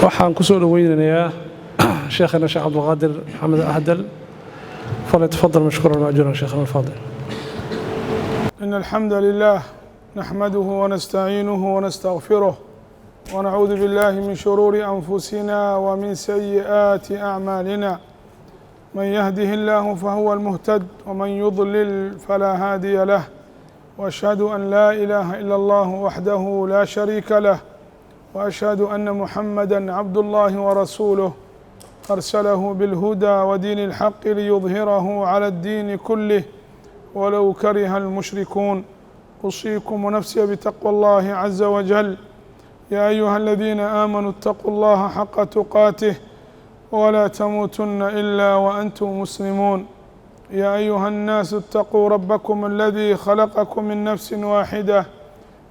waxaan ku soo dhaweynayaa sheekhana sheekh cabdulqaadir maxamed ahdal فليتفضل مشكورا ماجورا شيخنا الفاضل. إن الحمد لله نحمده ونستعينه ونستغفره ونعوذ بالله من شرور أنفسنا ومن سيئات أعمالنا من يهده الله فهو المهتد ومن يضلل فلا هادي له وأشهد أن لا إله إلا الله وحده لا شريك له وأشهد أن محمدا عبد الله ورسوله أرسله بالهدى ودين الحق ليظهره على الدين كله ولو كره المشركون. أوصيكم ونفسي بتقوى الله عز وجل. يا أيها الذين آمنوا اتقوا الله حق تقاته ولا تموتن إلا وأنتم مسلمون. يا أيها الناس اتقوا ربكم الذي خلقكم من نفس واحدة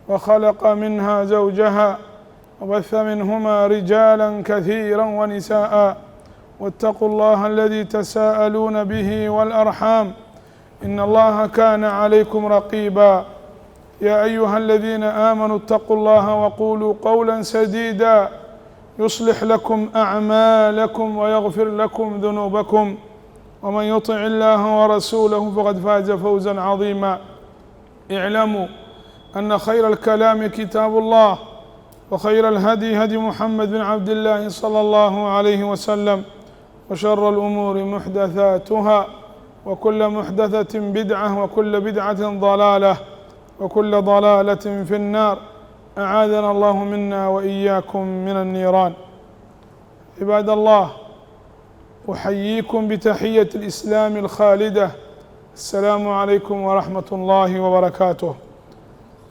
وخلق منها زوجها وبث منهما رجالا كثيرا ونساء واتقوا الله الذي تساءلون به والأرحام إن الله كان عليكم رقيبا. يا أيها الذين آمنوا اتقوا الله وقولوا قولا سديدا يصلح لكم أعمالكم ويغفر لكم ذنوبكم ومن يطع الله ورسوله فقد فاز فوزا عظيما. اعلموا أن خير الكلام كتاب الله وخير الهدي هدي محمد بن عبد الله صلى الله عليه وسلم وشر الأمور محدثاتها وكل محدثة بدعة وكل بدعة ضلالة وكل ضلالة في النار. أعاذنا الله منا وإياكم من النيران. عباد الله، أحييكم بتحية الإسلام الخالدة. السلام عليكم ورحمة الله وبركاته.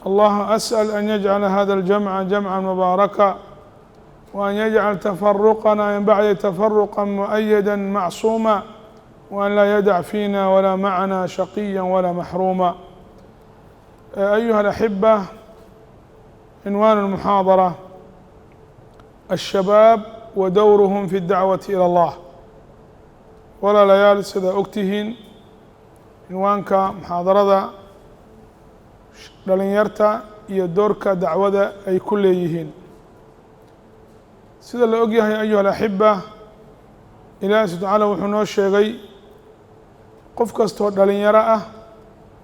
الله أسأل أن يجعل هذا الجمع جمعا مباركا وأن يجعل تفرقنا من بعد تفرقا مؤيدا معصوما وأن لا يدع فينا ولا معنا شقيا ولا محروما. أيها الأحبة، عنوان المحاضرة: الشباب ودورهم في الدعوة إلى الله. ولا ليال سدا أكتهين عنوانك محاضرة dhalinyarta iyo doorka dacwada ay ku leeyihiin. sida la ogyahay ayuha alaxiba, ilaahi subxaanahu wa tacaala wuxuu noo sheegay qof kastoo dhalinyaro ah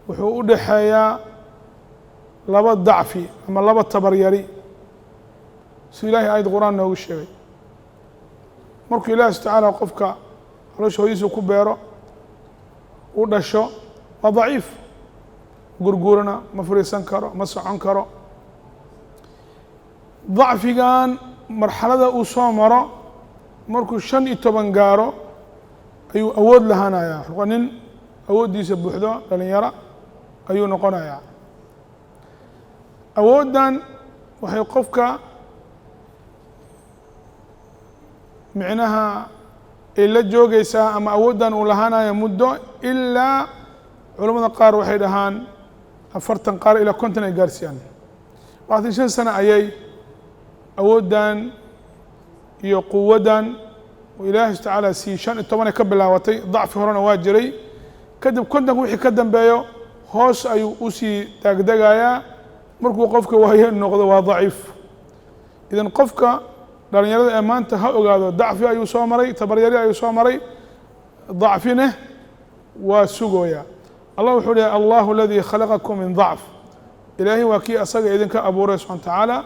wuxuu u dhaxeeyaa laba dacfi ama laba tabaryari, si ilaahay aayad qur'aan noogu sheegay. markuu ilaahi subxaanahu wa tacaala qofka nolosha hooyadiisa ku beero u dhasho waa daciif, gurgurana ma furiisan karo, ma socon karo. dacfigan marxalada uu soo maro markuu 15 gaaro ayuu awood lahaanayaa. waa nin awooddiisa buuxdo dhalinyaro ayuu noqonayaa. awooddan waxay qofka micnaha ay la joogaysaa ama awooddan uu lahaanaya muddo ilaa culamada qaar waxay dhahaan 40 qaar ilaa 50 ay gaarsiiyaan. 25 sano ayay awooddan iyo quwaddan oo ilaahi tacaala si 15 ka bilaawatay. dacfi horena waa jiray, kadib 50 wixii ka dambeeyo hoos ayuu u sii taagdegayaa. markuu qofka waaye noqdo waa daciif. idan qofka dhalinyarada ee maanta ha ogaado dacfi ayuu soo maray, tabaryari ayuu soo maray, dacfina waa sugooyaa. الله wuxuu leeyahay الله الذي خلقكم من ضعف. ilaahay waa kii asaga idinka abuuray subxaana watacaala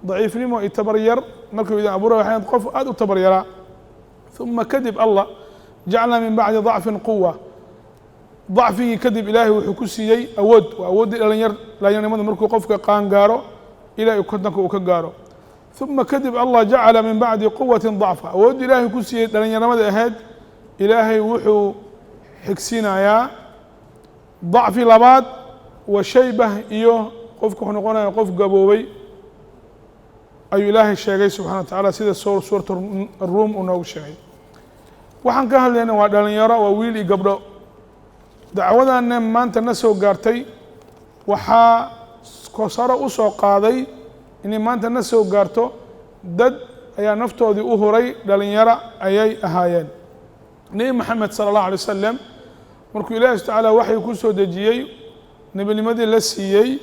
daciifnimo iyo tabaryar. markuu idin abuuray waxay qof aad u tabaryaraa. ثuma kadib allah jacala min bacdi ضacfin quwa. ضacfigii kadib ilaahay wuxuu ku siiyey awood. waa awooddii dhalinyarnimada markuu qofka qaan gaaro ilaa kontanka uu ka gaaro. ثuma kadib allah jacala min bacdi quwatin ضacfa. awooddii ilaahay ku siiyey dhalinyarnimada ahayd ilaahay wuxuu xigsiinayaa ضacfi labaad wa shaybah iyo qofka wuxuu noqonaya qof gaboobay ayuu ilaahay sheegay subxana wa tacaala, sida suurat aruum uu noogu sheegay. waxaan ka hadlayna waa dhalinyaro, waa wiil iyo gabdho. dacwadanna maanta na soo gaartay waxaa sare u soo qaaday inay maanta na soo gaarto dad ayaa naftoodii u huray, dhalinyaro ayay ahaayeen. nebi maxamed sala allahu alay wasalam markuu ilaahi tacaala waxay ku soo dejiyey nebinimadii la siiyey,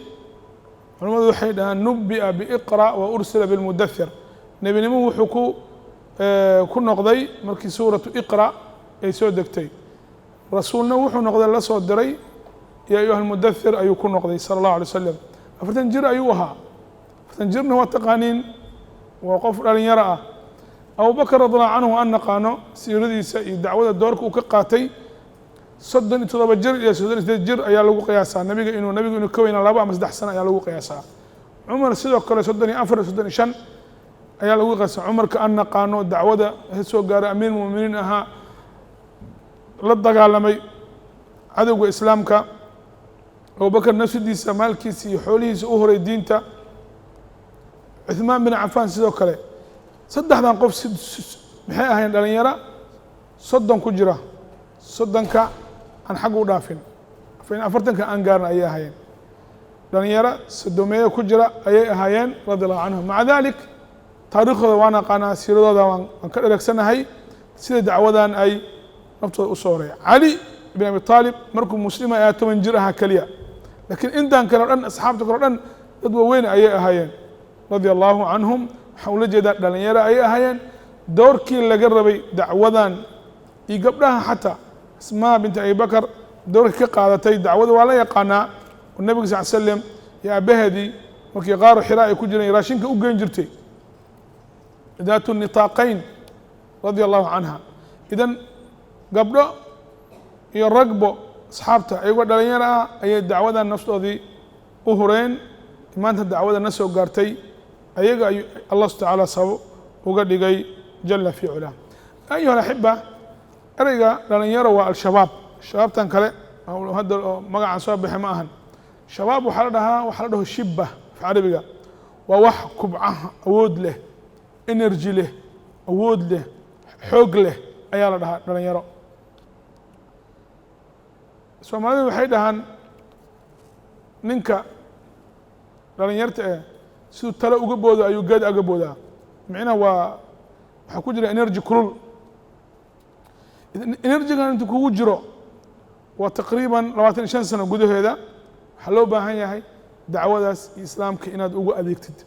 culamadu waxay dhahaan nubi'a biiqra wa ursila bilmudathir. nebinimo wuxuu ku noqday markii suuratu iqra ay soo degtay rasuulna wuxuu noqday la soo diray ya ayuha almudathir ayuu ku noqday sala allahu alay wasalam 40 jir ayuu ahaa 40 jirna waa taqaaniin waa qof dhalinyaro ah abubakr radiallahu canhu aan naqaano siiradiisa iyo dacwada doorka uu ka qaatay 37 jir iyo 38 jir ayaa lagu qiyaasaa nabigu inuu ka weynaa 2 ama 3 sano ayaa lagu qiyaasaa cumar sidoo kale 34 35 ayaa lagu qiyaasaa cumarka aan naqaano dacwada soo gaaray amiir mu'miniin ahaa la dagaalamay cadowga islaamka abubakr nafsidiisa maalkiisa iyo xoolihiisa u horay diinta cuthmaan bin cafaan sidoo kale saddexdan qof maxay ahayn dhalinyaro 30 ku jira 30ka aan xag u dhaafin 40ka aan gaarin ayay ahaayeen dhalinyaro 30 ku jira ayay ahaayeen radiyallahu canhum maca dalik taariikhdooda waan aqaanaa siiradooda waan ka dhaleegsanahay sida dacwadan ay naftooda u soo horeeya cali ibn abi talib markuu muslima ayaa 10 jir ahaa kaliya laakiin intaan kale dhan asxaabta kale dhan dad waaweyn ayay ahaayeen radiyallahu canhum waxaan ula jeedaa dhalinyaro ayay ahaayeen doorkii laga rabay dacwadan iyo gabdhaha xataa asmaa binti abi bakar doorkii ka qaadatay dacwada waa la yaqaanaa oo nabiga sal slam iyo aabbaheedii markii qaaru xiraa ay ku jireen raashinka u geyn jirtay daatu nitaaqayn radia allahu canha idan gabdho iyo ragbo asxaabta ayagoo dhalinyaro ah ayay dacwadan naftoodii u hureen maanta dacwada na soo gaartay ayaga ayuu allah subhanahu wa ta'ala sabab uga dhigay jalla fi ula ayuha alaxiba ereyga dhalinyaro waa al-shabaab shabaabtan kale hadda magacan soo bixi ma ahan shabaab waxaa la dhaho shibba fi carabiga waa wax kubcaha awood leh energy leh awood leh xoog leh ayaa la dhahaa dhalinyaro soomaalidu waxay dhahaan ninka dhalinyarta siduu tale uga boodo ayuu geed aga boodaa micnaha waxaa ku jira energy kulul energygan intuu kugu jiro waa taqriiban 25 sano gudaheeda waxaa loo baahan yahay dacwadaas islaamka inaad ugu adeegtid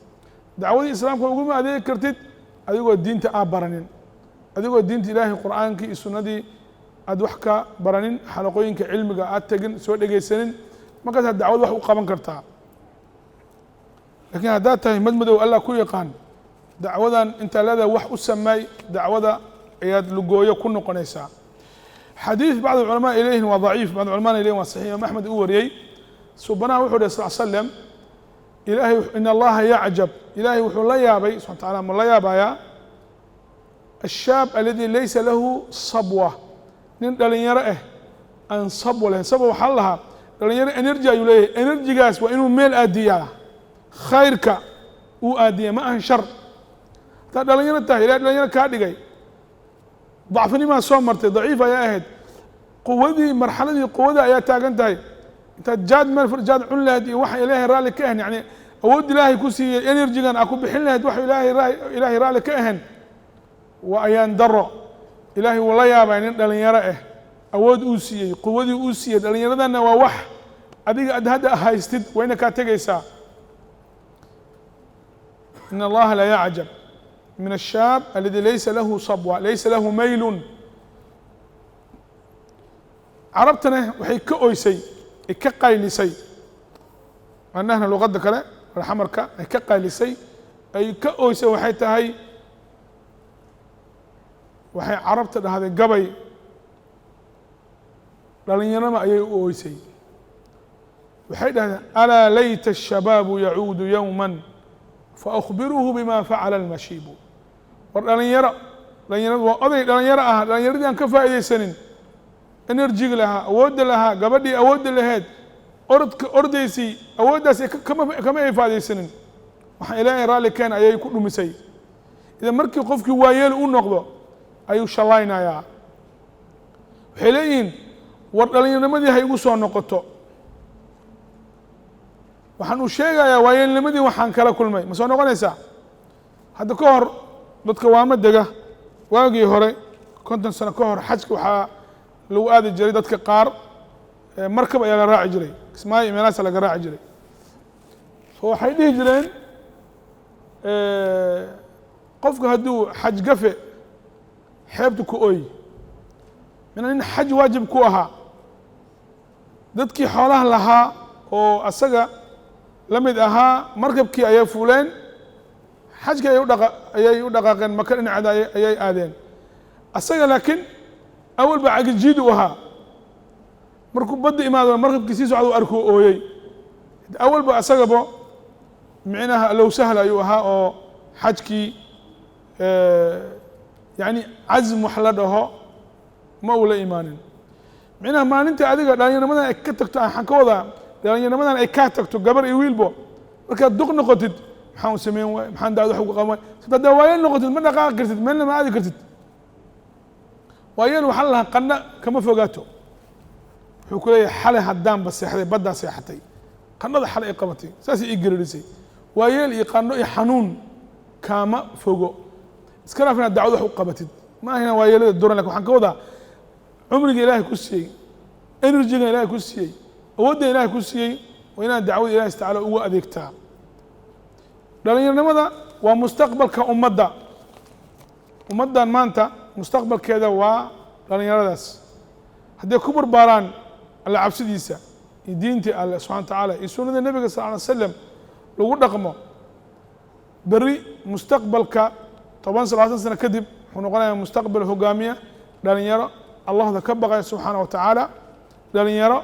dacwadii islaamka uguma adeegi kartid adigoo diinta aa baranin adigoo diinta ilaahay qur'aankii iyo sunnadii aad wax ka baranin xalaqooyinka cilmiga aad tegin soo dhegaysanin markaasaad dacwad wax u qaban kartaa laakiin haddaad tahay madmadow allah ku yaqaan dacwadan intaa leedahay wax u sameey dacwada ayaad lugooyo ku noqonaysaa xadiid bacd culamaa ilayhin waa daciif bacd culamaa ilayhin waa saxiix imaam axmed u wariyey subanaha wuxuu dhahay sal slam ilaahay in allaha yacjab ilaahay wuxuu la yaabay subxana taala ma la yaabayaa الشاب الذي ليس له صبوة nin dhalinyaro aan sabwa leh sabwa waxaa lahaa dhalinyaro energy ayuu leeyahay energygaas waa inuu meel aadiyaa khayrka uu aadiya ma ahan shar haddaad dhalinyaro tahay ilahay dhalinyaro kaa dhigay dacfinimaa soo martay daciif ayaa ahayd quwadii marxaladii quwada ayaa taagan tahay intaad jaad cun lahayd iyo waxa ilaahay raalli ka ahan yani awood ilaahay ku siiyey energygan aa ku bixin lahayd wax ilaahay raalli ka ahan waa ayaan daro ilaahay wuu la yaabay nin dhalinyaro awood uu siiyey quwadii uu siiyey dhalinyaradana waa wax adiga aad hadda haystid wayna kaa tegaysaa in allaha la yacjab min الشhaab aladi laysa lahu sabwa laysa lahu maylun carabtana waxay ka oysay ay ka qaylisay anahna luqadda kale xamarka ay ka qaylisay ay ka oysay waxay tahay waxay carabta dhahday gabay dhalinyarama ayay u ooysay waxay dhahdeen alaa layta الshabaabu yacuudu yowma faأkhbiruuhu bima facala اlmashiibu war dhalinyaradu waa oday dhalinyaro ah dhalinyaradii aan ka faa'iidaysanin enerjiga lahaa awoodda lahaa gabadhii awoodda laheed ordaysay awooddaas kama ay faa'iidaysanin waxaan ilaahay raalli keen ayay ku dhumisay idan markii qofkii waayeel u noqdo ayuu shalaynayaa waxay leeyihiin war dhalinyamadii ha igu soo noqoto waxaan u sheegayaa waayeelnimadii waxaan kala kulmay ma soo noqonaysaa hadda ka hor dadka waama dega waagii hore 50 sano ka hor xajka waxaa lagu aadi jiray dadka qaar markab ayaa la raaci jiray kismaayo meelahaas laga raaci jiray so waxay dhihi jireen qofku hadduu xaj gafe xeebtu ku ooy mina nin xaj waajib ku ahaa dadkii xoolaha lahaa oo asaga la mid ahaa markabkii ayay fuuleen xajkii ayay u dhaqaaqeen maka dhinaceeda ayay aadeen asaga laakiin awal baa cagijiid u ahaa markuu badda imaado markabkii sii socda u arkuu ooyey awal ba asagaba micnaha low sahla ayuu ahaa oo xajkii yani cazm wax la dhaho ma uu la imaanin micnaha maalinta adiga dhalinyarnimadan ay ka tagto waxaan ka wadaa dhalinyarnimadan ay kaa tagto gabar iyo wiilbo markaad duq noqotid maxaan u sameyn waay maxaan daawad wax uga qaban waay sabta haddaa waayeel noqotid ma dhaqaaqi kartid meelna ma aadi kartid waayeel waxaa lahaa qanna kama fogaato wuxuu ku leeyahay xalay haddaanba seexday baddaa seexatay qannada xalay ay qabatay saasay ii garirisay waayeel iyo qanno iyo xanuun kaama fogo iska dhaaf inaad dacwad wax u qabatid ma ahina waayeelada duran lakin waxaan ka wadaa cumriga ilaahay ku siiyey enerjiga ilaahay ku siiyey awoodda ilaahay ku siiyey waa inaad dacwada ilahi tacaala ugu adeegtaa dhalinyarnimada waa mustaqbalka ummaddan maanta mustaqbalkeeda waa dhalinyaradaas hadday ku barbaaraan alla cabsidiisa iyo diintii alle subxana wa tacaala iyo sunnada nebiga sal ly slam lagu dhaqmo beri mustaqbalka 10-20 sano kadib wuxuu noqonayaa mustaqbal hogaamiya dhalinyaro allahda ka baqaya subxaana wa tacaala dhalinyaro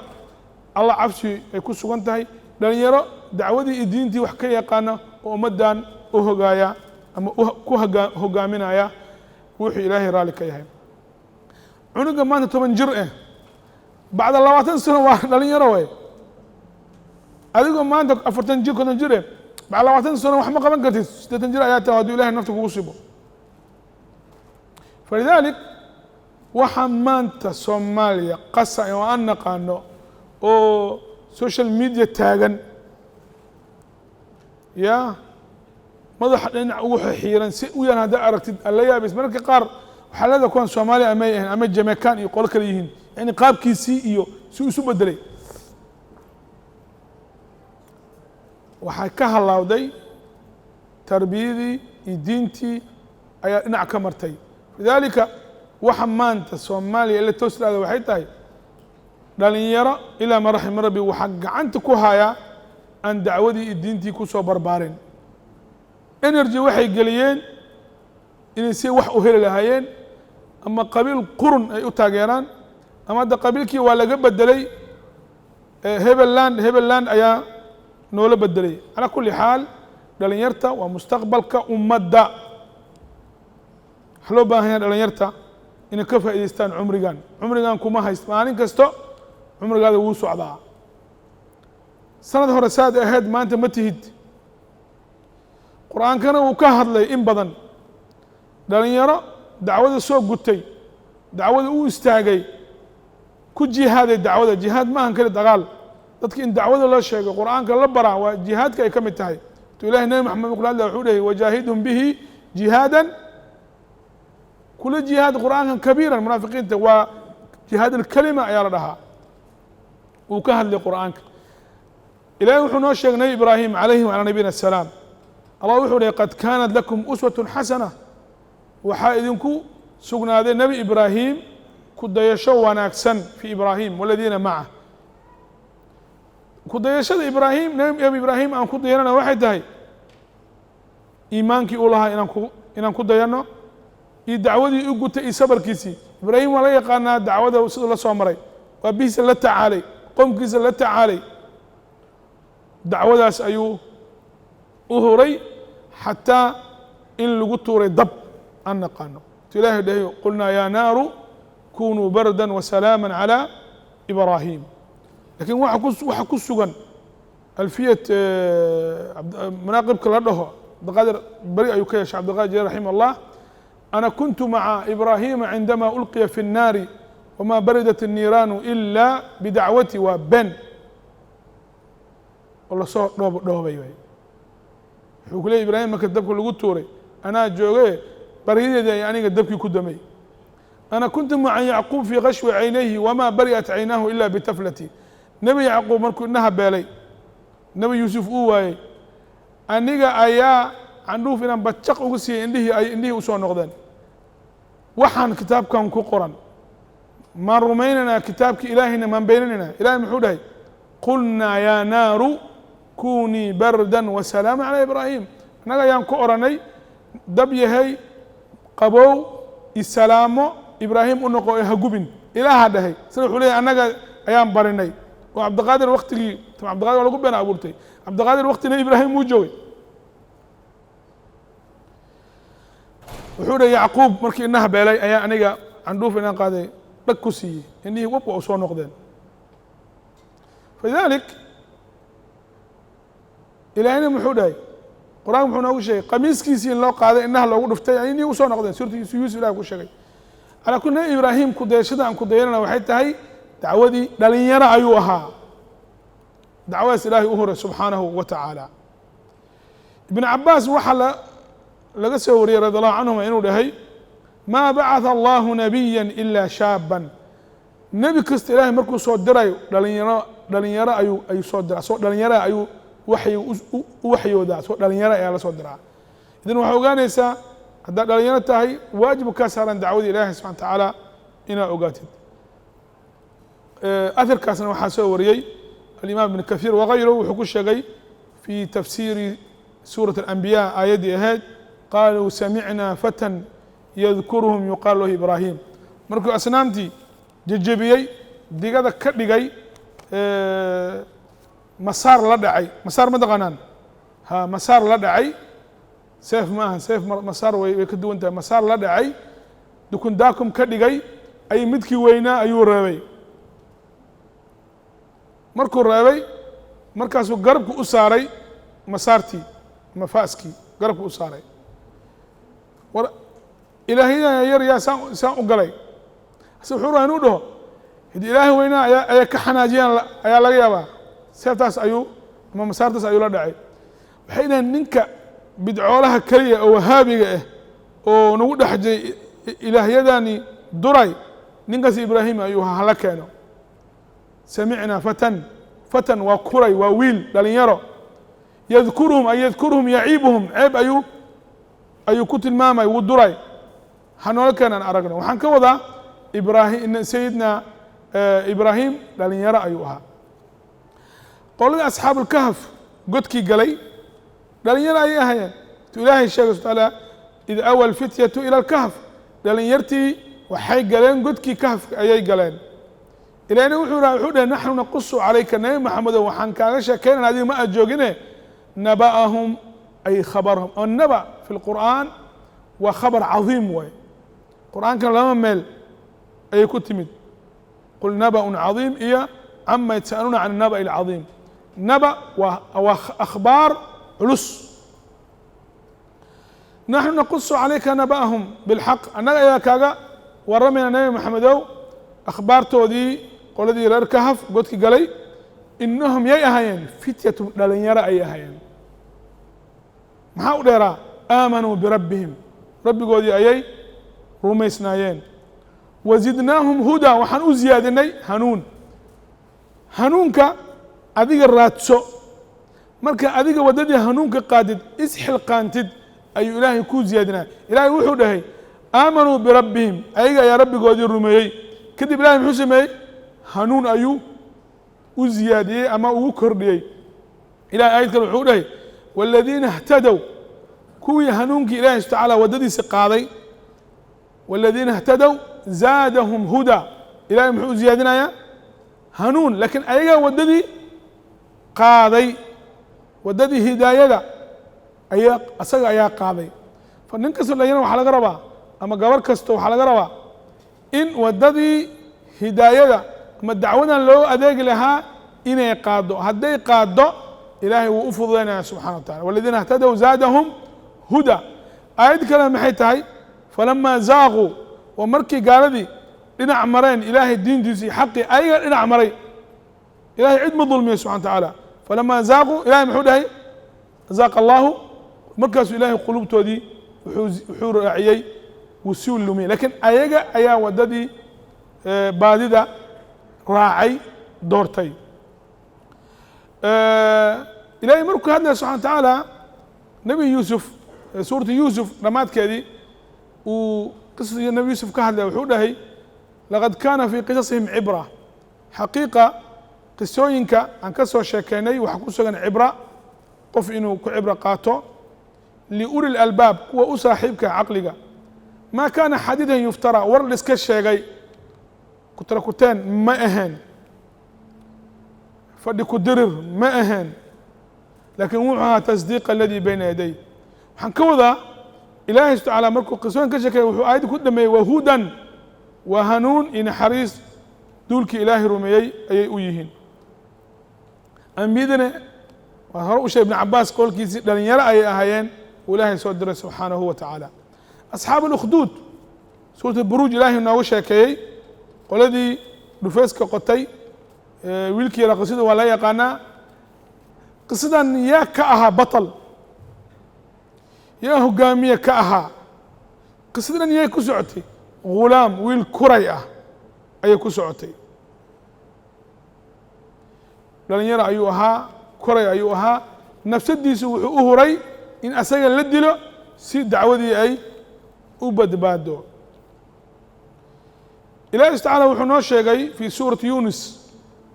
allah cabsi ay ku sugan tahay dhalinyaro dacwadii iyo diintii wax ka yaqaana oo ummaddan u hogaaya ama ku hogaaminaya wuxuu ilaahay raalli ka yahay cunuga maanta 10 jir bacda 20 sano waa dhalinyaro way adigoo maanta 40 jir 50 jir bacda 20 sano wax ma qaban kartid 60 jir ayaa tahay hadduu ilaahay nafta kugu sibo فلذلك waxaa maanta soomaaliya qasa oo aan naqaano oo social media taagan ya madaxa dhinac ugu xiiran si u yaan haddaa aragtid alla yaabis mararka qaar waxaa leeda kuwan soomaaliya amay ahayn ama jamaican iyo qolo kale yihiin yani qaabkiisii iyo si isu bedelay waxay ka halawday tarbiyadii iyo diintii ayaa dhinac ka martay lidalika waxa maanta soomaaliya ila tooslaada waxay tahay dhalinyaro ilaa ma raxima rabbi waxaa gacanta ku hayaa aan dacwadii iyo diintii ku soo barbaarin energy waxay geliyeen inay si wax u heli lahaayeen ama qabiil qurun ay u taageeraan ama hadda qabiilkii waa laga bedelay hebelland ayaa noola bedelay calaa kulli xaal dhalinyarta waa mustaqbalka ummadda wax loo baahan yahay dhalinyarta inay ka faa'idaystaan cumrigan kuma hayst maalin kasto cumrigaada wuu socdaa sanad hore saad ahayd maanta ma tihid qur-aankana wuu ka hadlay in badan dhalinyaro dacwada soo gutay dacwada u istaagay ku jihaaday dacwada jihaad maahan kali dagaal dadka in dacwada loo sheego qur-aanka la baraa waa jihaadka ay ka mid tahay tu ilahi nabi maxamed qul alla wuxuu dhahay wajaahidhum bihi jihaadan kula jihaad qur'aankan kabiiran munaafiqiinta waa jihaad alkalima ayaa la dhahaa wuu ka hadlay qur'aanka ilahi wuxuu noo sheegay nabi ibraahim calayhi wacalaa nabiyina asalaam allah wuxuu dhahay qad kaanat lakum uswatun xasana waxaa idinku sugnaaday nebi ibraahim ku dayasho wanaagsan fi ibraahim waladiina macah ku dayashada ibraahim nebi ibraahim aan ku dayanana waxay tahay iimaankii uu lahaa inaan ku dayano iyo dacwadii u gutay iyo sabarkiisii ibraahim waa la yaqaanaa dacwada siduu la soo maray waa bihiisa la tacaalay qowmkiisa la tacaalay dacwadaas ayuu u huray xataa in lagu tuuray dab aan naqaano tu ilahay dhahay qulnaa yaa naaru kunuu bardan wasalaama calى ibraahim lakin waxa ku sugan alfiyat manaaqibka la dhaho cabdiqaadir beri ayuu ka yeeshay cabdiqaadir jeli raximah allah أنا كنت مع إبراهيم عندما ألقي في النار وما بردت النيران إلا بدعوتي وبن والله صوت دوبي wuxuu ku leey ibraahim marka dabka lagu tuuray anaa jooge barideeda yani dabkii ku damay أنا كنت مع يعقوب في غشو عينيه وما برئت عيناه إلا بتفلتي نبي يعقوب markuu inaha beelay nabi yuusuf uu waayey aniga ayaa candhuuf inaan bajaq ugu siiyey indhihii ay indhihii usoo noqdeen waxaan kitaabkan ku qoran maan rumaynaynaa kitaabkii ilaahayna maan beeninaynaa ilahay muxuu dhahay qulnaa yaa naaru kunii bardan wasalaama calaa ibraahim annaga ayaan ku oranay dab yahay qabow isalaamo ibraahim u noqo ee ha gubin ilaaha dhahay sida wuxuu leeyahay annaga ayaan barinay oo cabdiqaadir waktigii cabdiqaadir waa lagu been abuurtay cabdiqaadir waktina ibraahim wuu joogay wuxuu dhahay yacquub markii inaha beelay ayaa aniga candhuuf inaan qaaday dhag ku siiyey indhihii wab waa u soo noqdeen falidalik ilaahayna muxuu dhahay qur-aanka muxuu noogu sheegay qamiiskiisii in loo qaaday inaha loogu dhuftay ay indhihii usoo noqdeen suurtigiisu yuusuf ilaah ku sheegay calaa kulli nabi ibraahim kudayashada aan ku dayanana waxay tahay dacwadii dhalinyaro ayuu ahaa dacwadaas ilaahay u horay subxaanahu wa tacaala ibn cabaas waxaa laga soo wariyey radi allahu canhuma inuu dhahay maa bacatha allahu nabiya ila shaaban nebi kasta ilahay markuu soo dirayo dhalinyaro ayuu soo diraa soo dhalinyara ayuu u waxyoodaa soo dhalinyaro ayaa la soo diraa idan waxaa ogaanaysaa haddaad dhalinyaro tahay waajibu kaa saaran dacwadii ilahi subxana watacaala inaad ogaatid aharkaasna waxaa soo wariyey alimaam ibn kahiir wagayru wuxuu ku sheegay fi tafsiiri suuraة الأنbiya aayaddii ahayd qaaluu samicnaa fatan yadkuruhum yuqaal lahu ibraahim markuu asnaamtii jejebiyey digada ka dhigay masaar la dhacay masaar ma taqaanaan ha masaar la dhacay seef ma aha seef masaar way ka duwan tahay masaar la dhacay dukun daakum ka dhigay ay midkii weynaa ayuu reebay markuu reebay markaasuu garabku u saaray masaartii ama faaskii garabku u saaray war ilaahyadan yar yaa saan u galay ase wuxuu rabaa inuu dhaho hadi ilaahay weynaa ayaa ka xanaajiyaan ayaa laga yaabaa seeftaas ayuu ama masaartaas ayuu la dhacay waxay dhahen ninka bidcoolaha keliya oo wahaabiga ah oo nagu dhexjay ilaahyadani duray ninkaas ibraahim ayuu hala keeno samicnaa fatan waa kuray waa wiil dhalinyaro yadkuruhum ay yadkuruhum yaciibuhum ceeb ayuu ku tilmaamay wuu duray hanoola keenaan aragno waxaan ka wadaa sayidna ibraahim dhalinyaro ayuu ahaa qoladii asxaabu اlkahf godkii galay dhalinyaro ayay ahayeen tu ilaahay sheegay subxana taala id awa alfityatu ila اlkahf dhalinyartii waxay galeen godkii kahfka ayay galeen ilahna wuxuu dhahay naxnu naqusu calayka nabi maxamedow waxaan kaaga sheekeynana adiga ma aad joogine naba'ahum ay khabarhum oo naba fi lqur'aan waa khabar cadiim waay qur'aankana lama meel ayay ku timid qul naba'un cadiim iyo cama yatasa'aluuna can naba'i alcadiim naba waa akhbaar culus naxnu naqusu calayka naba'ahum bilxaq annaga ayaa kaaga waramayna nabi maxamedow akhbaartoodii qoladii reer kahaf godki galay inahum yay ahaayeen fityatu dhalinyaro ayay ahaayeen maxaa u dheeraa aamanuu birabbihim rabbigoodii ayay rumaysnaayeen wazidnaahum hudaa waxaan u ziyaadinay hanuun hanuunka adiga raadso marka adiga waddadii hanuunka qaadid isxilqaantid ayuu ilaahay kuu ziyaadinaya ilaahay wuxuu dhahay aamanuu birabbihim ayaga ayaa rabbigoodii rumeeyey kadib ilahay muxuu sameeyey hanuun ayuu u ziyaadiyey ama ugu kordhiyey ilahay aayad kale wuxuu dhahay wاladiina اhtadow kuwii hanuunkii ilahay subxana taala waddadiisa qaaday wاladiina اhtadow zaadahum huda ilahay muxuu u ziyaadinayaa hanuun lakiin ayagaa waddadii qaaday waddadii hidaayada asaga ayaa qaaday fa nin kastoo dhalinyaro waxaa laga rabaa ama gabar kasto waxaa laga rabaa in waddadii hidaayada ama dacwadan loo adeegi lahaa inay qaaddo hadday qaaddo ilaahay wuu u fududaynaya subxana wa tacala waladiina اhtadow zaadahum huda aayad kale maxay tahay falamaa zaaquu waa markii gaaladii dhinac mareen ilaahay diintiisii xaqii ayaga dhinac maray ilahay cid ma dulmiya subxana wa tacaala falamaa zaaquu ilahay muxuu dhahay zaaqa allahu markaasuu ilaahay qulubtoodii wuxuu raaciyey wuu sii lumiyey lakiin ayaga ayaa waddadii baadida raacay doortay ilahay markuu ka hadlaya subxana wa tacaala nebi yuusuf suuratu yuusuf dhammaadkeedii uu qisada nebi yuusuf ka hadlaya wuxuu dhahay laqad kaana fii qisasihim cibra xaqiiqa qisooyinka aan ka soo sheekeynay waxaa ku sugan cibra qof inuu ku cibro qaato liuli lalbaab kuwa u saaxiibka caqliga maa kaana xadiidan yuftara war liska sheegay kutarakuteen ma ahayn fadhi ku dirir ma ahayn laakiin wuxuu ahaa tasdiiq aladii bayna yaday waxaan ka wadaa ilaahay subxana taala markuu qisooyin ka sheekaya wuxuu aayadda ku dhameeyey wahudan waa hanuun iyo naxariis duulkii ilaahay rumeeyey ayay u yihiin ambiyadana waa hore u sheegay ibn cabaas qowlkiisii dhalinyaro ayay ahaayeen uu ilaahay soo diray subxaanahu wa tacaala asxaab اlukduud suurat buruuj ilaahay noogu sheekeeyey qoladii dhufeyska qotay wiilkii yara qisada waa la yaqaanaa qisadan yaa ka ahaa baطl yaa hogaamiye ka ahaa qisadan yay ku socotay ghulaam wiil kuray ah ayay ku socotay dhalinyaro ayuu ahaa kuray ayuu ahaa nafsadiisu wuxuu u huray in asaga la dilo si dacwadii ay u badbaado ilahi subxaana wuxuu noo sheegay fi suurati yunis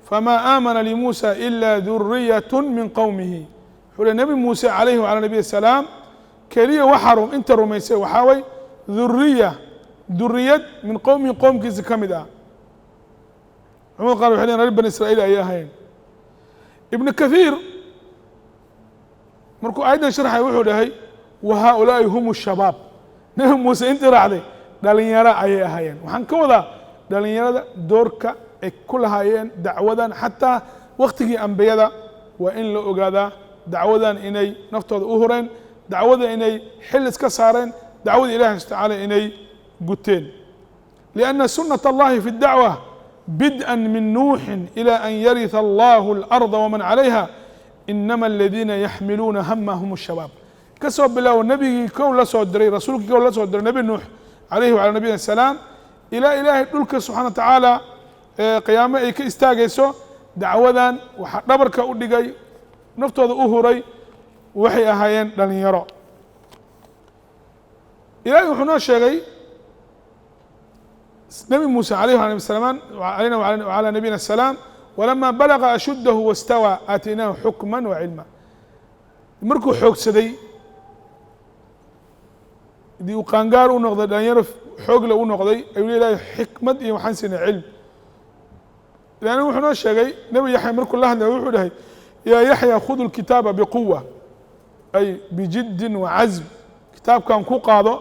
famaa aamana limuusa ila duriyat min qowmihi wuxuu le nebi muuse calayhi wacala nabiy asalaam keliya waxaa inta rumaysay waxaa way duriyad min qowmihi qowmkiisa ka mid ah culamada qaar waxay lehin reer bani israa'iil ayay ahayn ibnu kathiir markuu aayaddan sharxay wuxuu dhahay wa haaulaa'i hum shabaab nebi muuse intii raacday dhalinyaro ayay ahaayeen waxaan ka wadaa dhalinyarada doorka ay ku lahaayeen dacwadan xataa waktigii ambiyada waa in la ogaadaa dacwadan inay naftooda u hureen dacwada inay xil iska saareen dacwada ilahi subxana tacaala inay guteen lianna sunat allahi fi اdacwa bidءa min nuuxin ilى an yarita allahu اlarda waman calayha inama aladiina yaxmiluuna hamahum الshabaab ka soo bilaabo nebigii kow la soo diray rasuulkii kow la soo diray nebi nuux calayhi wacala nabiyina asalaam ilaa ilaahay dhulka subxana wa tacaala qiyaamo ay ka istaagayso dacwadan waxaa dhabarka u dhigay naftooda u huray waxay ahaayeen dhalinyaro ilahay wuxuu noo sheegay nebi muuse alayh ala salaam alayna wعalى nabiyina الsalaam walama balaga ashuddahu wاstawى aataynaahu xukma wa cilma markuu xoogsaday dii uu qaangaar u noqday dhalinyaro xoogle u noqday ayuu leedahay xikmad iyo waxaan siinay cilm ilaahna wuxuu noo sheegay nebi yaxya markuu la hadlaya wuxuu dhahay yaa yaxya khud اlkitaaba bquwa ay bijidin wacazm kitaabkan ku qaado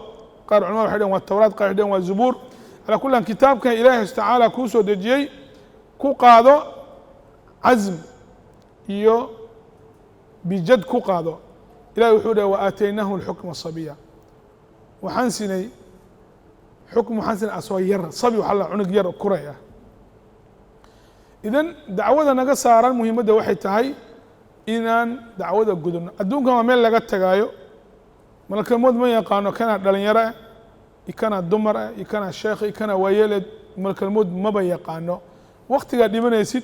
qaar culamada waxay dhaheen waa tawraat qaar waxay dhaheen waa zubuur calaa kulli an kitaabkan ilaahi tacaala kuu soo dejiyey ku qaado cazm iyo bijad ku qaado ilahi wuxuu dhahay wa aataynaahu اlxukma sabiya waxaan siinay xukm waxaan siinay asoo yar sabi waxa la cunug yar kuray ah idan dacwada naga saaran muhiimadda waxay tahay inaan dacwada gudubno adduunkan waa meel laga tagaayo malkalmood ma yaqaano kanaa dhalinyaro ah iyo kanaa dumar ah iyo kanaa sheekh iyo kanaa waayeeleed malkalmood maba yaqaano waktigaa dhimanaysid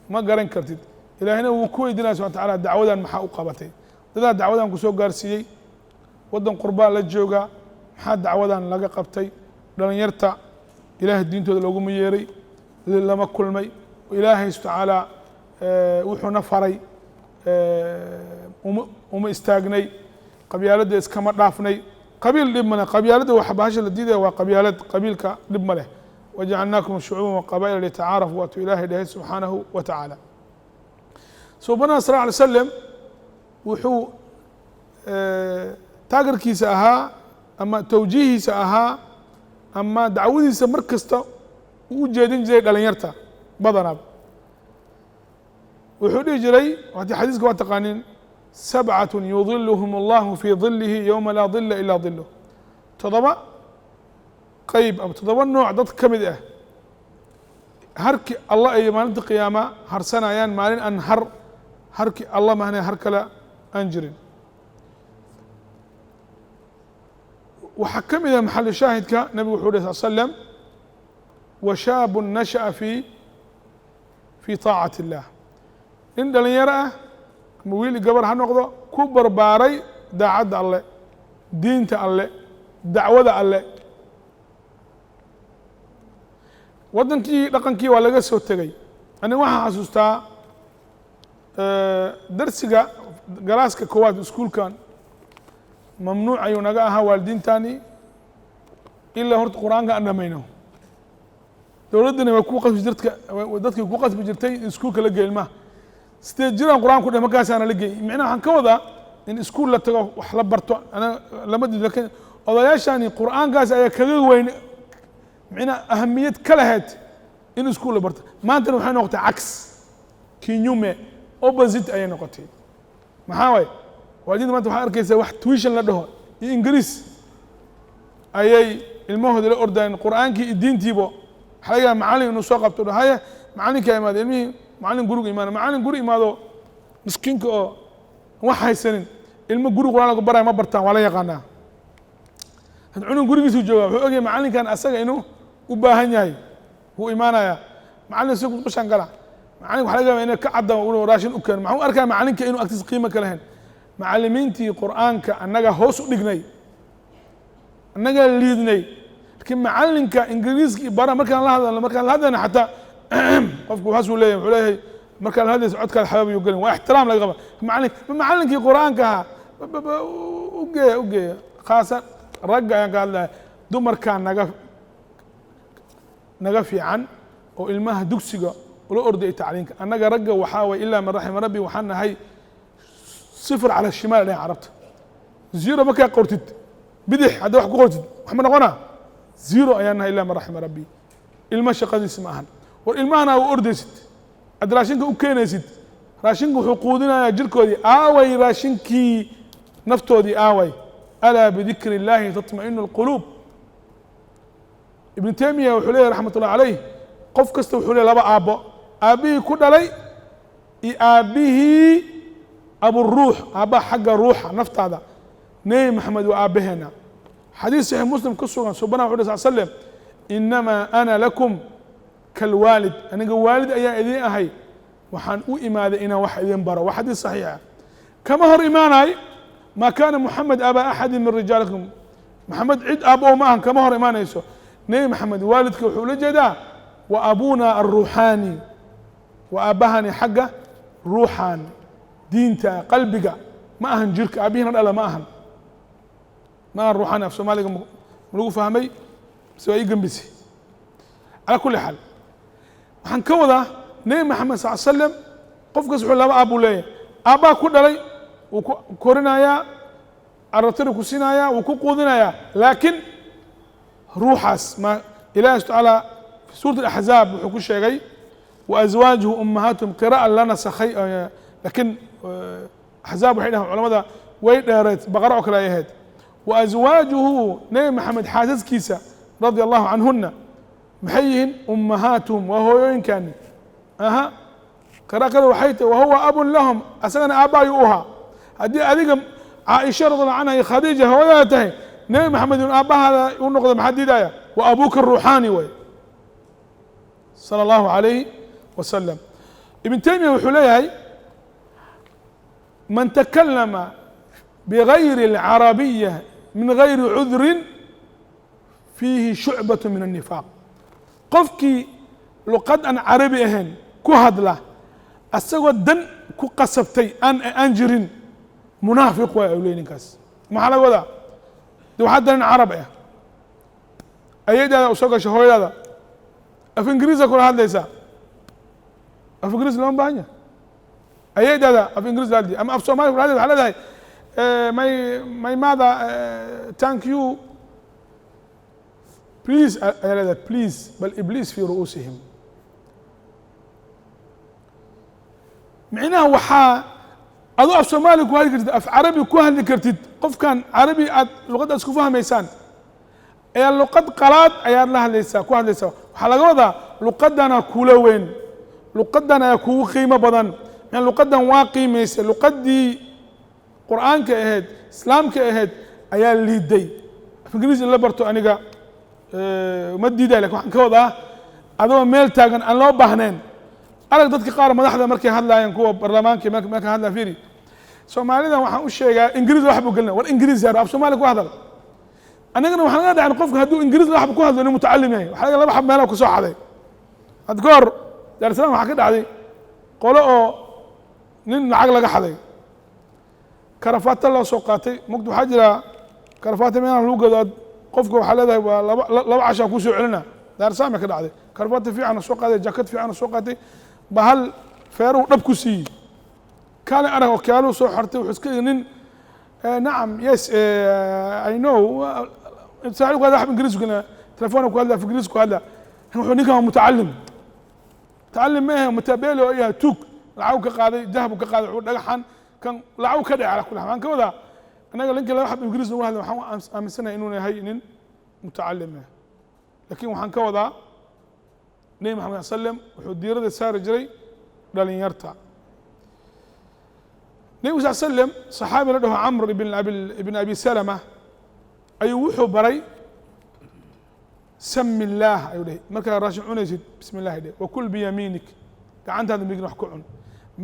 ma garan kartid ilaahina wuu ku weydinaya subxana watacaala dacwadan maxaa u qabatay dadaa dacwadan ku soo gaarsiiyey waddan qurbaa la joogaa maxaa dacwadan laga qabtay dhalinyarta ilaahay diintooda looguma yeeray lama kulmay ilaahay subxana tacaala wuxuuna faray uma istaagnay qabyaaladda iskama dhaafnay qabiil dhib ma leh qabyaaladda waxa bahasha la diidaya waa qabyaalad qabiilka dhib ma leh wajacalnaakum shucuuban waqabaa'ila litacaarafu waatuu ilaahay dhahay subxaanahu wa tacaala suubanaha sal alay slam wuxuu taagarkiisa ahaa ama tawjiihiisa ahaa ama dacwadiisa mar kasta uu u jeedin jiray dhalinyarta badanaab wuxuu dhihi jiray haddii xadiiska waa taqaanin sabcaة yudiluhum اllahu fii dilihi yowma laa dila ilaa diluh toddoba qeyb ama toddoba nooc dad ka mid ah harki allah ay maalinta qiyaama harsanayaan maalin aan harki allah mahne har kale aan jirin waxaa ka mid ah maxalu shaahidka nabigu wuxuu uri sal slm washaabu nashaأa fii طaacati اllah nin dhalinyaro ah ama wiili gabar ha noqdo ku barbaaray daacadda alle diinta alle dacwada alle waddankii dhaqankii waa laga soo tegey aniga waxaan xasuustaa darsiga galaaska koowaad iskuulkan mamnuuc ayuu naga ahaa waalidiintani ilaa horta qur-aanka aan dhamayno dowladdana way ku qasbi dadkay ku qasbi jirtay in iskuulka la geey ilmaha sidee jiraan qur-aanku dhe markaasaana la geeyey micnaha waxaan ka wadaa in iskuul la tago wax la barto ana lama diid lakin odayaashani qur-aankaas ayaa kaga weyn micnaha ahamiyad ka lahayd in iskuul la barto maantana waxay noqotay cags kinyume opposite ayay noqotay maxaa waaye waalidiinta maanta waxaa arkaysaa wax tuition la dhaho iyo ingiriis ayay ilmahooda la ordayeen qur-aankii iyo diintiiba waxa laga yaaba macallin inuu soo qabto haye macallinkaa imaada ilmihii macallin guriga imaana macallin guri imaado miskiinka oo wax haysanin ilmo guri qur-aan lagu baraya ma bartaan waa la yaqaanaa had cunug gurigiisuu joogaa wuxuu ogyahay macallinkan asaga inuu u baahan yahay wuu imaanayaa macallin si kushan gala macallin waxa laga yaaba inay ka cadda inuu raashin u keeno maxuu arkaa macallinka inuu agtiisa qiimo ka lahayn macallimiintii qur-aanka annaga hoos u dhignay annaga liidnay laakiin macallinka ingiriiska iyo bara markaan la hadlayna xataa qofku waxaasuu leeyahay wuxuu leeyahay markaan la hadlaysa codkaada xabaab yuu gelin waa ixtiraam laga qaba macallinkii qur-aanka ahaa ugeeya khaasan ragga ayaan ka hadlaya dumarkaa naga fiican oo ilmaha dugsiga ula ordaya tacliinka annaga ragga waxaa waye ilaa man raxima rabbi waxaan nahay صفر على الشمال dhahan carabta zero markaa qortid bidix hadda wax ku qortid wax ma noqonaa zero ayaan nahay ilaa man raxima rabbi ilma shaqadiis ma ahan war ilmahana u ordaysid ad raashinka u keenaysid raashinka wuxuu quudinayaa jirkoodii aaway raashinkii naftoodii aaway alaa bidikri illaahi tatma'inu alquluub ibn taymiya wuxuu leeyahy raxmat ullah calayh qof kasta wuxuu leeyahy laba aabbo aabbihii ku dhalay iyo aabbihii aburuux aabbaha xagga ruuxa naftaada nebi maxamed waa aabbaheena xadiis saxiix muslim ku sugan subanahu wuxu uri sal slam inamaa ana lakum kalwaalid aniga waalid ayaan idiin ahay waxaan u imaaday inaan wax idin baro waa xadiis saxiixa kama hor imaanaay maa kaana muxamed abaa axadin min rijaalikum maxamed cid aabbo ma ahan kama hor imaanayso nebi maxamed waalidka wuxuu ula jeedaa wa abuna alruuxaani wa aabbahani xagga ruuxan diinta qalbiga ma ahan jirka aabihina dhala ma ahan ruuxani af soomaaliga ma lagu fahmay mise waa ii gembisay calaa kulli xaal waxaan ka wadaa nebi maxamed sal slam qofkaas wuxuu laba aabbuu leeyahay aabbaha ku dhalay wuu ku korinayaa arabtari ku siinayaa wuu ku quudinayaa laakiin ruuxaas ma ilahi subxana tacaala fi suurat alaxzaab wuxuu ku sheegay wa azwaajuhu ummahaatuhum qira'a la nasakhay laakiin axzaab waxay dhahaan culamada way dheereed baqara oo kale ay ahayd wa azwaajuhu nebi maxamed xaasaskiisa radia allahu canhuna maxay yihiin ummahaatuhum waa hooyooyinkaani aha qira kale waxay tahay wahuwa abun lahum asagana aabba ayuu u ahaa haddii adiga caaisha radiallahu canha iyo khadiija hooyada tahay nebi maxamed in aabbahaada u noqdo maxaa diidaya wa abuuka ruuxaani way sala allahu calayhi wasalam ibn taymiya wuxuu leeyahay من تكلم بغير العربية من غير عذر فيه شعبة من النفاق qofkii luqad aan carabi ahayn ku hadla asagoo dan ku qasabtay aan jirin munaafiq waay u leeyahay ninkaas maxaa laga wadaa de waxaa danin carab ah ayadaada usoo gashay hooyadaada af ingiriisa kula hadlaysaa af ingiriis looma baahan yahay ayadaada af ingiriis la hadlaya ama af soomaaliya kula hadlaysa waxaa leedahay my mother thank you please ayaa leedahay please bal ibliis fi ru'uusihim micnaha waxaa adoo af soomaaliya ku hadli kartid af carabi ku hadli kartid qofkan carabi aad luqadda isku fahmaysaan ayaa luqad qalaad ayaad la hadlaysaa ku hadlaysaa waxaa laga wadaa luqadana kula weyn luqadan ayaa kugu qiimo badan luqadan waa qiimaysay luqadii qur'aanka ahayd islaamka ahayd ayaa liiday af ingiriis in la barto aniga ma diiday lakin waxaan ka wadaa adoo meel taagan aan loo baahnayn arag dadka qaar madaxda markay hadlaayeen kuwa baarlamaanka markay hadlaan fiiri soomaalidan waxaan u sheegaa ingiriis wax buu gelina war ingiriis yaa af soomaali ku hadal annagana waxaan laga dhacan qofka hadduu ingiriis wax ku hadlo inuu mutacalim yahay waxaa laga laba xab meelaha ku soo xaday had ka hor daarsalaam waxaa ka dhacday qolo oo nin lacag laga xaday karafaata loo soo qaatay mugdi waxaa jira karafaata meelaha lagu gado qofka waxaa leedahay waa laba cashaa kuu soo celina daarsalaam bay ka dhacday karafaata fiican soo qaaday jaakad fiican soo qaatay bahal feeruhu dhab ku siiyey kaale arag oo kaaluu soo xortay wuxuu iska nin nacam yes I know saaxiibku hada xab ingiriis kuna telefoonka ku hadla ingiriis ku hadla wuxuu ninkan mutacalim mutacalim ma aha mutabeelo iyo tuug lacag ka qaaday dahab ka qaaday wuxuu dhagaxan kan lacag ka dhacay kula waxaan ka wadaa anaga linka la xab ingiriis ugu hadla waxaan aaminsanahay inuu yahay nin mutacalim ah laakiin waxaan ka wadaa nabi maxamed sallam wuxuu diirada saari jiray dhalinyarta nabi sallam saxaabi la dhaho camr ibn abi salama ayuu wuxuu baray sami illaah ayuu dhahay markaa raashin cunaysid bismi illahi dheh wakul biyamiinik gacantaada midigna wax ku cun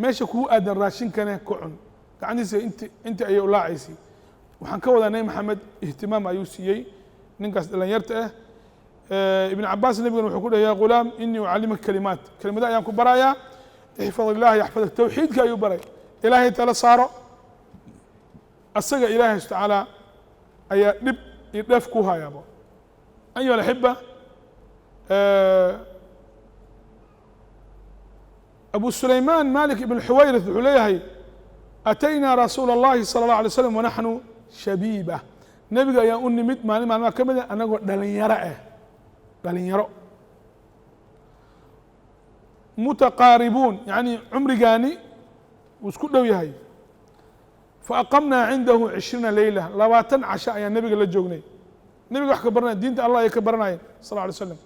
meesha kugu aadan raashinkana ku cun gacantiisa inta ayay ulaacaysay waxaan ka wadaa nabi maxamed ihtimaam ayuu siiyey ninkaas dhalinyarta ah ibn cabaas nabigana wuxuu ku dhahay ya ghulaam inii ucallimaka kalimaat kelimada ayaan ku barayaa ixfad illaah yaxfadak tawxiidka ayuu baray ilaahay tala saaro asaga ilaahay tacaala ayaa dhib iyo dheef ku hayaabo ayuha alaxiba abu sulaymaan malik ibn xuwayrith wuxuu leeyahay ataynaa rasuula اllahi salى اllah alay slam wanaxnu shabiiba nebiga ayaan u nimid maalin maalmaha ka mida anagoo dhalinyaro ah dhalinyaro mutaqaaribuun yani cumrigaani wuu isku dhow yahay faaqamnaa cindahu 20 leyla 20 casha ayaan nebiga la joognay nebiga wax ka baranaya diinta allah ayay ka baranayeen sal lla alay slam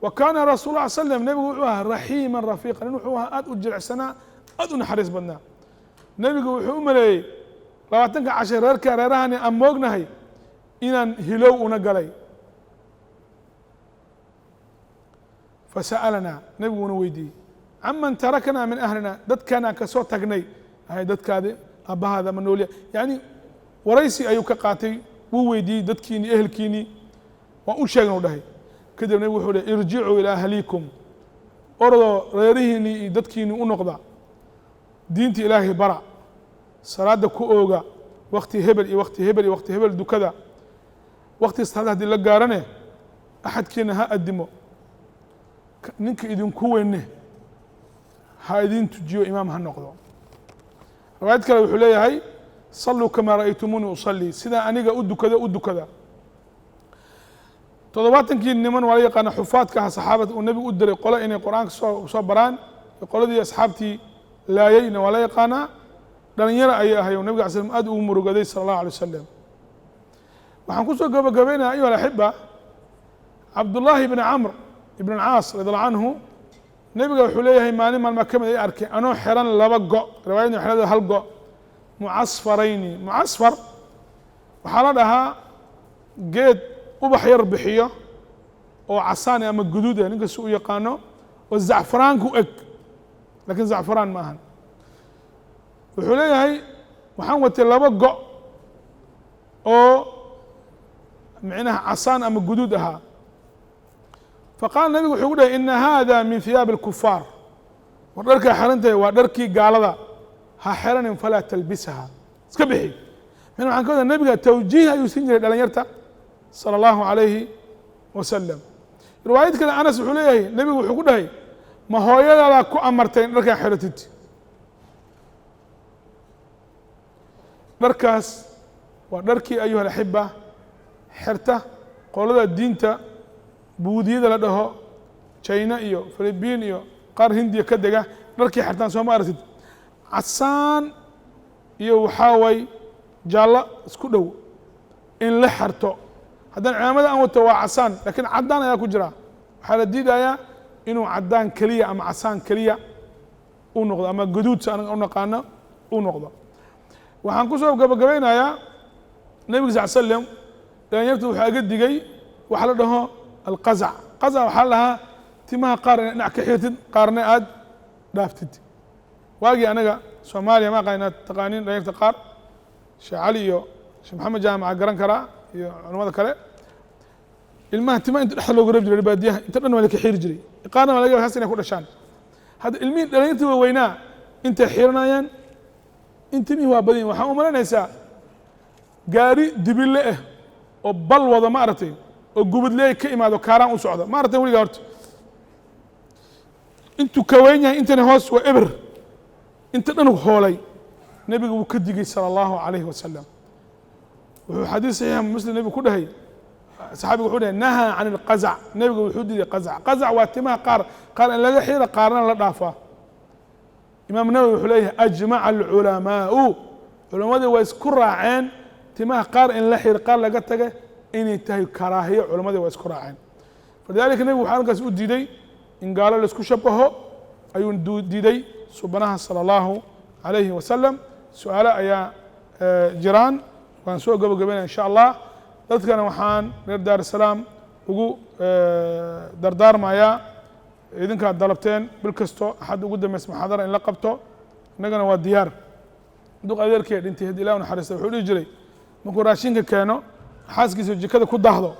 wa kaana rasul lla slam nebigu wuxuu ahaa raxiiman rafiiqa nin wuxuu ahaa aad u jilicsanaa aad u naxariis badnaa nebigu wuxuu u maleeyey 20ka casha reerahani aan moognahay inaan hilow una galay fasa'alanaa nebiguna weydiiyey caman taraknaa min ahlina dadkanaan ka soo tagnay ahay dadkaadi aabbahaada ma noolya yani waraysi ayuu ka qaatay wuu weydiiyey dadkiinii ehelkiinii waan u sheegn u dhahay kadib nebig wuxuu hi irjicuu ilaa ahliikum orodoo reerihiinii iyo dadkiinii u noqda diinta ilaahay bara salaada ku ooga wakti hebel iyo wakti hebel iyo wakti hebel dukada wakti salaada haddii la gaarane axadkiina ha adimo ninka idinku weyne ha idin tujiyo imaam ha noqdo riwaayad kale wuxuu leeyahay saluu kamaa ra'aytumuunii usalii sidaa aniga u dukada 70 niman waa la yaqaana xufaadka ah saxaabada uu nebigu u diray qole inay qur-aanka soo baraan qoladii asxaabtii laayayna waa la yaqaanaa dhalinyaro ayay ahay oo nebiga slam aad ugu murugaday sala allahu alay wasalam waxaan kusoo gabagabaynaya ayuha alaxiba cabdullaahi ibni camr ibn alcaas radi allahu canhu nebiga wuxuu leeyahay maalin maalmaa ka mid ay arkay anoo xiran 2 go riwaayadna waxay leedahay 1 go mucasfarayni mucasfar waxaa la dhahaa geed ubax yar bixiyo oo casaan ama guduud ah ninka si u yaqaano oo zacfaraanku eg laakiin zacfaraan ma ahan wuxuu leeyahay waxaan watay 2 go oo micnaha casaan ama guduud ahaa faqaala nabigu wuxuu ku dhahay ina hada min hiyaabi اlkufaar war dharkaa xirantahay waa dharkii gaalada ha xiranin falaa talbisaha iska bixi min waxaan ka wada nebiga tawjiih ayuu siin jiray dhalinyarta salى اllahu عalayhi wasalam riwaayad kale anas wuxuu leeyahay nebigu wuxuu ku dhahay ma hooyadaadaa ku amartay in dharkaa xiratid dharkaas waa dharkii ayuha alaxiba xirta qolada diinta buudiyada la dhaho china iyo philibiin iyo qaar hindiya ka dega dharkii xirtaan sooma aragtid casaan iyo waxaa way jaallo isku dhow in la xirto haddaan cimaamada aan wato waa casaan laakiin caddaan ayaa ku jira waxaa la diidayaa inuu caddaan keliya ama casaan keliya u noqdo ama gaduud si anaga u naqaano u noqdo waxaan kusoo gabagabaynayaa nebiga sal slam dhalinyarta waxaa aga digay waxa la dhaho alqazac qazac waxaa la dhahaa timaha qaar ina dhinac ka xirtid qaarna aad dhaaftid waagii anaga soomaaliya ma aqaana taqaaniin dhalinyarta qaar sheekh cali iyo sheekh maxamed jaamaca garan karaa iyo culamada kale ilmaha tima inta dhexda loogu reeb jiray baadiyaha inta dhan waa la ka xiiri jiray qaarna waa laga yaabaa inay ku dhashaan hadda ilmihi dhalinyarta waaweynaa intay xiiranayaan intimihii waa badan waxaan u malaynaysaa gaari dibille ah oo bal wada ma aragtay oo gubadleey ka imaado kaaraan u socda ma aragtay weligaa horta intuu ka weyn yahay intana hoos waa eber inta dhan hoolay nebiga wuu ka digay sala allahu calayhi wasalam wuxuu xadiis saxiixa muslim nebigu ku dhahay saxaabigu wuxuu dhahay nahaa can ilqazac nebiga wuxuu diiday qazac qazac waa timaha qaar in laga xiira qaarna la dhaafaa imaam nawowi wuxuu leeyahay ajmaca alculamaau culammadii waa isku raaceen timaha qaar in la xiir qaar laga taga inay tahay karaahiyo culammadii waa isku raaceen falidalika nebigu waxaa halkaas u diiday in gaalo laisku shabaho ayuu diiday subanaha sala allahu calayhi wasalam su-aalo ayaa jiraan waan soo gabagabayna insha allah dadkana waxaan reer daar salaam ugu dardaarmayaa idinkaad dalabteen bil kasto axad ugu dambaysa muxaadara in la qabto innagana waa diyaar duq adeerkee dhintay had ilah naxariista wuxuu dhihi jiray markuu raashinka keeno xaaskiisa jikada ku daahdo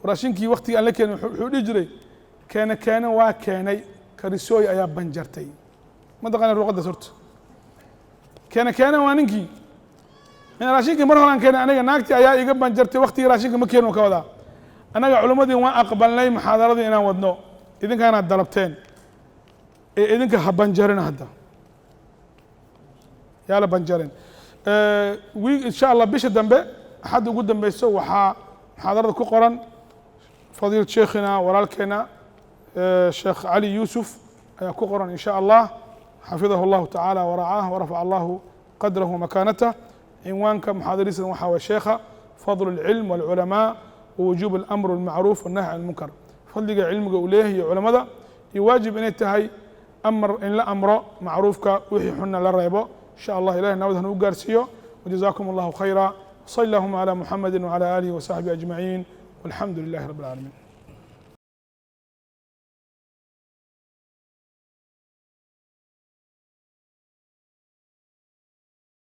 raashinkii waktigii aan la keenin wuxuu dhihi jiray keene waa keenay karisooy ayaa banjartay ma taqaana ruuqaddaas horta keene waa ninkii raashinkii mar horaan keenay aniga naagtii ayaa iga banjartay waktigii raashinka ma keenin ka wadaa annaga culimmadii waan aqbalnay muxaadaradii inaan wadno idinkaanaad dalabteen ee idinka ha banjarin hadda yaa la banjarin insha allah bisha dambe axadda ugu dambeyso waxaa muxaadarada ku qoran fadiilat sheekhina walaalkeena sheekh cali yuusuf ayaa ku qoran in sha allah xafidahu allahu tacaala waracaah warafaca allahu qadrahu wamakaanatah cinwaanka muxaadariisana waxaa waye sheekha fadlu اlcilm wاlculamaa wawujuub اlamr اlmacruuf wالnahy can اlmunkar fadliga cilmiga uu leeyahay iyo culamada iyo waajib inay tahay in la amro macruufka wixii xunna la reebo in sha allah ilahi nabad hanu u gaarsiiyo wajazaakum allahu khayra wsali allahuma calى muxamadi wعalى alihi wasaxbihi ajmaciin walxamdu lilahi rabi اlcaalamiin